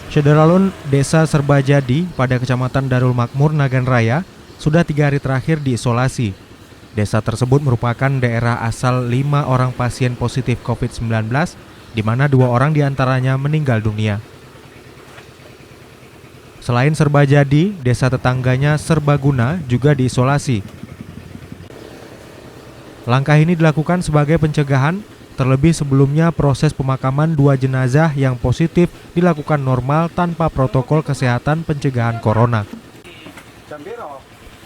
Syederalun, Desa Serbajadi pada Kecamatan Darul Makmur, Nagan Raya, sudah 3 hari terakhir diisolasi. Desa tersebut merupakan daerah asal 5 orang pasien positif COVID-19, di mana 2 orang diantaranya meninggal dunia. Selain Serbajadi, desa tetangganya Serbaguna juga diisolasi. Langkah ini dilakukan sebagai pencegahan, terlebih sebelumnya proses pemakaman 2 jenazah yang positif dilakukan normal tanpa protokol kesehatan pencegahan corona.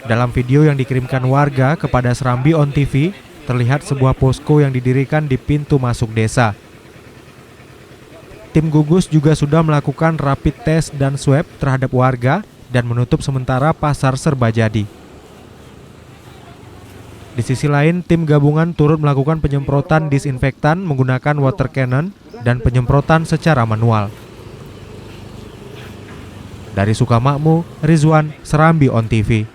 Dalam video yang dikirimkan warga kepada Serambi On TV, terlihat sebuah posko yang didirikan di pintu masuk desa. Tim gugus juga sudah melakukan rapid test dan swab terhadap warga dan menutup sementara pasar Serbajadi. Di sisi lain, tim gabungan turut melakukan penyemprotan disinfektan menggunakan water cannon dan penyemprotan secara manual. Dari Sukamakmur, Rizwan, Serambi On TV.